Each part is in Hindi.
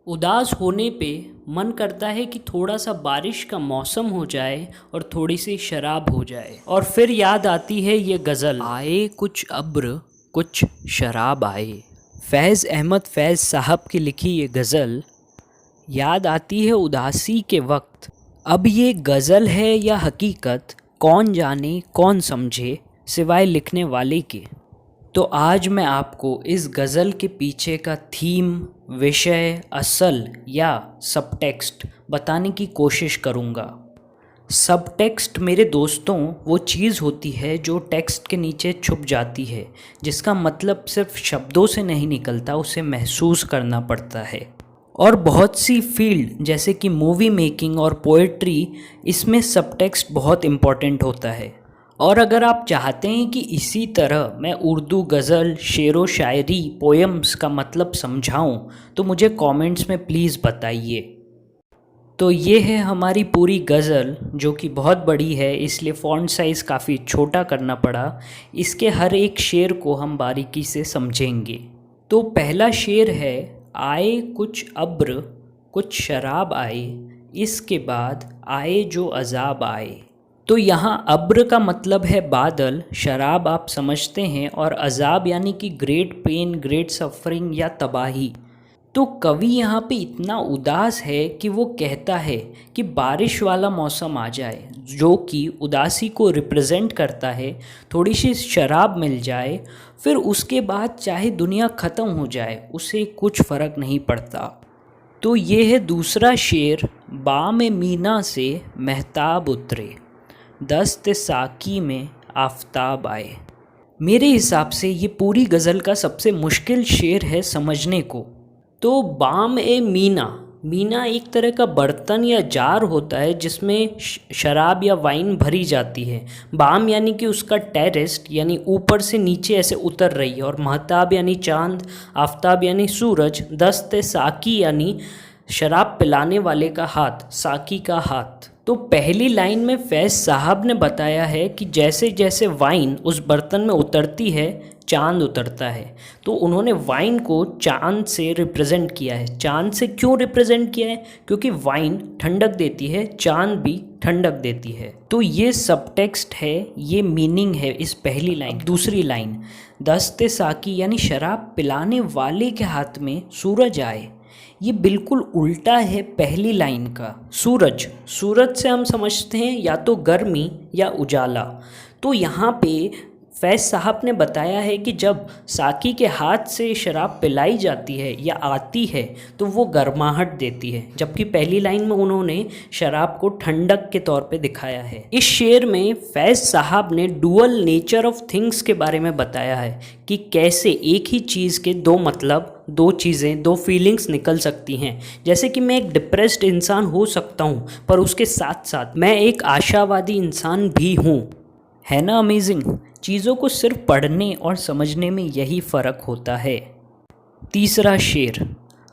उदास होने पे मन करता है कि थोड़ा सा बारिश का मौसम हो जाए और थोड़ी सी शराब हो जाए। और फिर याद आती है ये गज़ल, आए कुछ अब्र कुछ शराब आए। फैज़ अहमद फैज़ साहब की लिखी ये गज़ल याद आती है उदासी के वक्त। अब ये गज़ल है या हकीकत, कौन जाने कौन समझे सिवाय लिखने वाले के। तो आज मैं आपको इस गज़ल के पीछे का थीम, विषय, असल या सबटेक्स्ट बताने की कोशिश करूँगा। सबटेक्स्ट मेरे दोस्तों वो चीज़ होती है जो टेक्स्ट के नीचे छुप जाती है, जिसका मतलब सिर्फ शब्दों से नहीं निकलता, उसे महसूस करना पड़ता है। और बहुत सी फील्ड जैसे कि मूवी मेकिंग और पोएट्री, इसमें सबटेक्स्ट बहुत इम्पॉर्टेंट होता है। और अगर आप चाहते हैं कि इसी तरह मैं उर्दू गज़ल, शेरो शायरी, पोएम्स का मतलब समझाऊं, तो मुझे कमेंट्स में प्लीज़ बताइए। तो ये है हमारी पूरी गज़ल, जो कि बहुत बड़ी है, इसलिए फ़ॉन्ट साइज़ काफ़ी छोटा करना पड़ा। इसके हर एक शेर को हम बारीकी से समझेंगे। तो पहला शेर है, आए कुछ अब्र कुछ शराब आए, इसके बाद आए जो अज़ाब आए। तो यहाँ अब्र का मतलब है बादल, शराब आप समझते हैं, और अज़ाब यानी कि ग्रेट पेन, ग्रेट सफरिंग या तबाही। तो कवि यहाँ पे इतना उदास है कि वो कहता है कि बारिश वाला मौसम आ जाए, जो कि उदासी को रिप्रेजेंट करता है। थोड़ी सी शराब मिल जाए, फिर उसके बाद चाहे दुनिया ख़त्म हो जाए, उसे कुछ फ़र्क नहीं पड़ता। तो ये है दूसरा शेर, बाम मीना से महताब उतरे, दस्त साकी में आफताब आए। मेरे हिसाब से ये पूरी गज़ल का सबसे मुश्किल शेर है समझने को। तो बाम ए मीना, मीना एक तरह का बर्तन या जार होता है जिसमें शराब या वाइन भरी जाती है। बाम यानी कि उसका टेरेस्ट, यानी ऊपर से नीचे ऐसे उतर रही है, और महताब यानी चांद, आफताब यानी सूरज, दस्त साकी यानी शराब पिलाने वाले का हाथ, साकी का हाथ। तो पहली लाइन में फैज़ साहब ने बताया है कि जैसे जैसे वाइन उस बर्तन में उतरती है, चांद उतरता है। तो उन्होंने वाइन को चांद से रिप्रेजेंट किया है। चांद से क्यों रिप्रेजेंट किया है? क्योंकि वाइन ठंडक देती है, चांद भी ठंडक देती है। तो ये सबटेक्स्ट है, ये मीनिंग है इस पहली लाइन। दूसरी लाइन, दस्ते साकी यानी शराब पिलाने वाले के हाथ में सूरज आए, ये बिल्कुल उल्टा है पहली लाइन का। सूरज, सूरज से हम समझते हैं या तो गर्मी या उजाला। तो यहाँ पे फैज़ साहब ने बताया है कि जब साकी के हाथ से शराब पिलाई जाती है या आती है तो वो गर्माहट देती है, जबकि पहली लाइन में उन्होंने शराब को ठंडक के तौर पे दिखाया है। इस शेर में फैज़ साहब ने डुअल नेचर ऑफ थिंग्स के बारे में बताया है कि कैसे एक ही चीज़ के दो मतलब, दो चीज़ें, दो फीलिंग्स निकल सकती हैं। जैसे कि मैं एक डिप्रेस्ड इंसान हो सकता हूँ, पर उसके साथ साथ मैं एक आशावादी इंसान भी हूँ। है ना अमेजिंग? चीज़ों को सिर्फ पढ़ने और समझने में यही फ़र्क होता है। तीसरा शेर,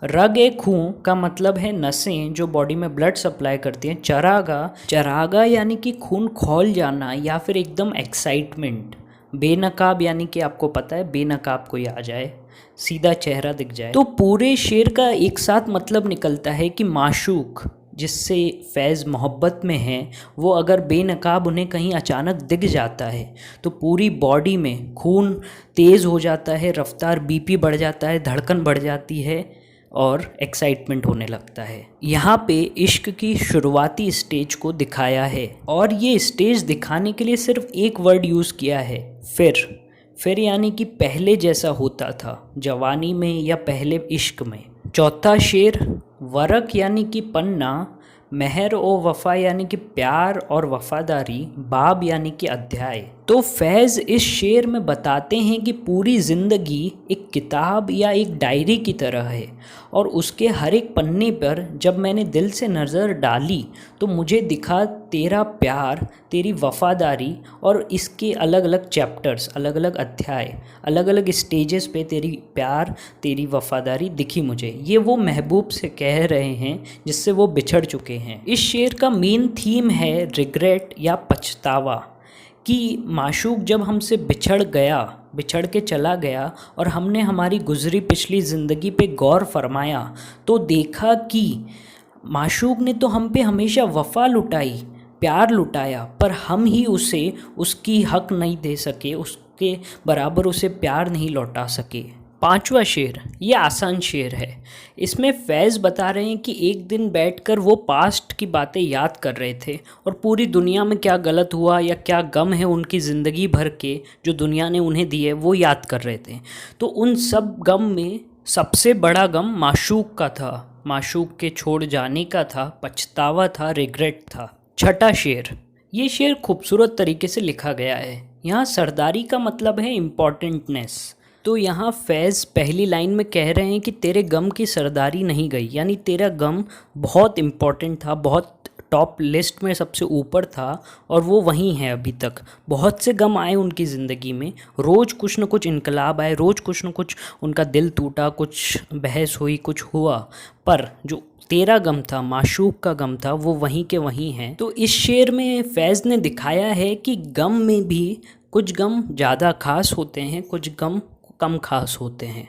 रग ए खूं का मतलब है नसें जो बॉडी में ब्लड सप्लाई करती हैं। चरागा, चरागा यानी कि खून खौल जाना या फिर एकदम एक्साइटमेंट। बेनकाब यानी कि आपको पता है, बेनकाब कोई आ जाए, सीधा चेहरा दिख जाए। तो पूरे शेर का एक साथ मतलब निकलता है कि माशूक जिससे फैज़ मोहब्बत में है, वो अगर बेनकाब उन्हें कहीं अचानक दिख जाता है तो पूरी बॉडी में खून तेज़ हो जाता है, रफ्तार बीपी बढ़ जाता है, धड़कन बढ़ जाती है और एक्साइटमेंट होने लगता है। यहाँ पे इश्क की शुरुआती स्टेज को दिखाया है, और ये स्टेज दिखाने के लिए सिर्फ एक वर्ड यूज़ किया है, फिर यानी कि पहले जैसा होता था, जवानी में या पहले इश्क में। चौथा शेर, वरक यानी कि पन्ना, महर ओ वफ़ा यानी कि प्यार और वफ़ादारी, बाब यानी कि अध्याय। तो फैज़ इस शेर में बताते हैं कि पूरी ज़िंदगी एक किताब या एक डायरी की तरह है, और उसके हर एक पन्ने पर जब मैंने दिल से नज़र डाली तो मुझे दिखा तेरा प्यार, तेरी वफ़ादारी, और इसके अलग अलग चैप्टर्स, अलग अलग अध्याय, अलग अलग स्टेजेस पे तेरी प्यार, तेरी वफ़ादारी दिखी मुझे। ये वो महबूब से कह रहे हैं जिससे वो बिछड़ चुके हैं। इस शेर का मेन थीम है रिग्रेट या पछतावा, कि माशूक जब हमसे बिछड़ के चला गया और हमने हमारी गुज़री पिछली ज़िंदगी पे गौर फरमाया तो देखा कि माशूक ने तो हम पे हमेशा वफ़ा लुटाई, प्यार लुटाया, पर हम ही उसे उसकी हक नहीं दे सके, उसके बराबर उसे प्यार नहीं लौटा सके। 5वां शेर, ये आसान शेर है। इसमें फैज़ बता रहे हैं कि एक दिन बैठकर वो पास्ट की बातें याद कर रहे थे और पूरी दुनिया में क्या गलत हुआ या क्या गम है उनकी ज़िंदगी भर के जो दुनिया ने उन्हें दिए वो याद कर रहे थे। तो उन सब गम में सबसे बड़ा गम माशूक का था, माशूक के छोड़ जाने का था, पछतावा था, रिग्रेट था। 6ठा शेर, ये शेर खूबसूरत तरीके से लिखा गया है। यहाँ सरदारी का मतलब है इम्पॉर्टेंटनेस। तो यहाँ फैज़ पहली लाइन में कह रहे हैं कि तेरे गम की सरदारी नहीं गई, यानी तेरा गम बहुत इम्पॉर्टेंट था, बहुत टॉप लिस्ट में सबसे ऊपर था और वो वहीं है अभी तक। बहुत से गम आए उनकी ज़िंदगी में, रोज़ कुछ न कुछ इनकलाब आए, रोज़ कुछ न कुछ उनका दिल टूटा, कुछ बहस हुई, कुछ हुआ, पर जो तेरा गम था, माशूक का गम था, वो वहीं के वहीं है। तो इस शेर में फैज़ ने दिखाया है कि गम में भी कुछ गम ज़्यादा खास होते हैं, कुछ गम कम खास होते हैं।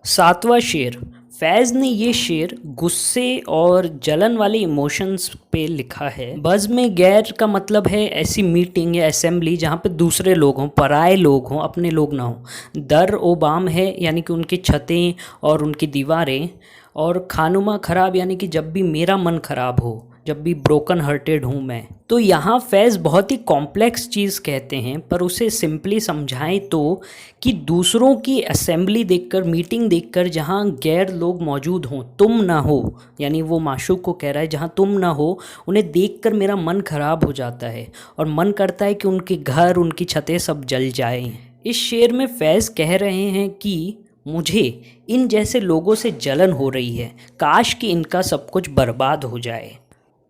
7वां शेर, फैज़ ने ये शेर गुस्से और जलन वाले इमोशंस पे लिखा है। बज़ में गैर का मतलब है ऐसी मीटिंग या असेंबली जहाँ पे दूसरे लोग हों, पराए लोग हों, अपने लोग ना हों। दर ओ बाम है यानी कि उनकी छतें और उनकी दीवारें, और खानुमा ख़राब यानी कि जब भी मेरा मन ख़राब हो, जब भी ब्रोकन हार्टेड हूँ मैं। तो यहाँ फैज़ बहुत ही कॉम्प्लेक्स चीज़ कहते हैं, पर उसे सिंपली समझाएं तो कि दूसरों की असेंबली देखकर, मीटिंग देखकर जहाँ गैर लोग मौजूद हों, तुम ना हो, यानी वो माशूक को कह रहा है जहाँ तुम ना हो, उन्हें देखकर मेरा मन ख़राब हो जाता है और मन करता है कि उनके घर, उनकी छतें सब जल जाएं। इस शेर में फैज़ कह रहे हैं कि मुझे इन जैसे लोगों से जलन हो रही है, काश कि इनका सब कुछ बर्बाद हो जाए।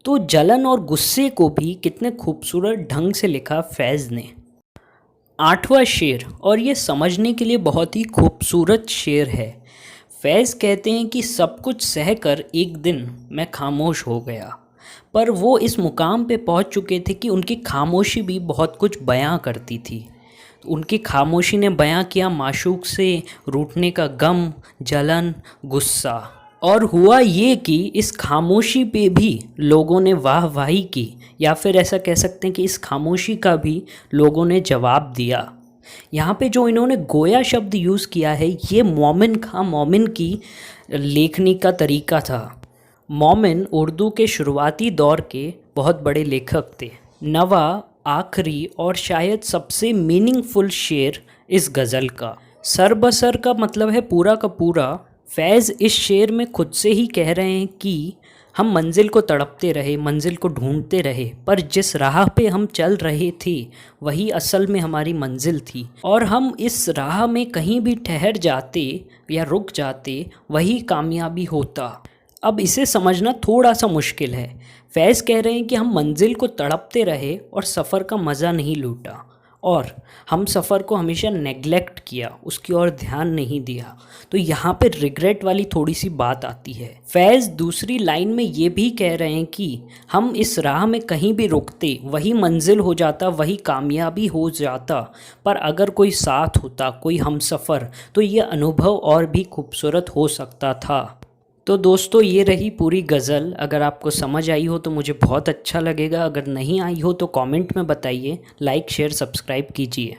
तो जलन और गुस्से को भी कितने खूबसूरत ढंग से लिखा फैज़ ने। 8वां शेर, और ये समझने के लिए बहुत ही खूबसूरत शेर है। फैज़ कहते हैं कि सब कुछ सहकर एक दिन मैं खामोश हो गया, पर वो इस मुकाम पे पहुंच चुके थे कि उनकी खामोशी भी बहुत कुछ बयां करती थी। उनकी खामोशी ने बयां किया माशूक से रूठने का गम, जलन, गुस्सा। और हुआ ये कि इस खामोशी पे भी लोगों ने वाहवाही की, या फिर ऐसा कह सकते हैं कि इस खामोशी का भी लोगों ने जवाब दिया। यहाँ पे जो इन्होंने गोया शब्द यूज़ किया है, ये मोमिन की लेखनी का तरीका था। मोमिन उर्दू के शुरुआती दौर के बहुत बड़े लेखक थे। नवा, आखिरी और शायद सबसे मीनिंगफुल शेर इस गज़ल का। सर बसर का मतलब है पूरा का पूरा। फैज़ इस शेर में खुद से ही कह रहे हैं कि हम मंजिल को तड़पते रहे, मंजिल को ढूंढते रहे, पर जिस राह पे हम चल रहे थे वही असल में हमारी मंजिल थी, और हम इस राह में कहीं भी ठहर जाते या रुक जाते वही कामयाबी होता। अब इसे समझना थोड़ा सा मुश्किल है। फैज़ कह रहे हैं कि हम मंजिल को तड़पते रहे और सफ़र का मज़ा नहीं लूटा, और हम सफ़र को हमेशा नेग्लेक्ट किया, उसकी ओर ध्यान नहीं दिया। तो यहाँ पे रिग्रेट वाली थोड़ी सी बात आती है। फैज़ दूसरी लाइन में ये भी कह रहे हैं कि हम इस राह में कहीं भी रुकते वही मंजिल हो जाता, वही कामयाबी हो जाता, पर अगर कोई साथ होता, कोई हमसफ़र, तो ये अनुभव और भी खूबसूरत हो सकता था। तो दोस्तों, ये रही पूरी गज़ल। अगर आपको समझ आई हो तो मुझे बहुत अच्छा लगेगा। अगर नहीं आई हो तो कमेंट में बताइए। लाइक, शेयर, सब्सक्राइब कीजिए।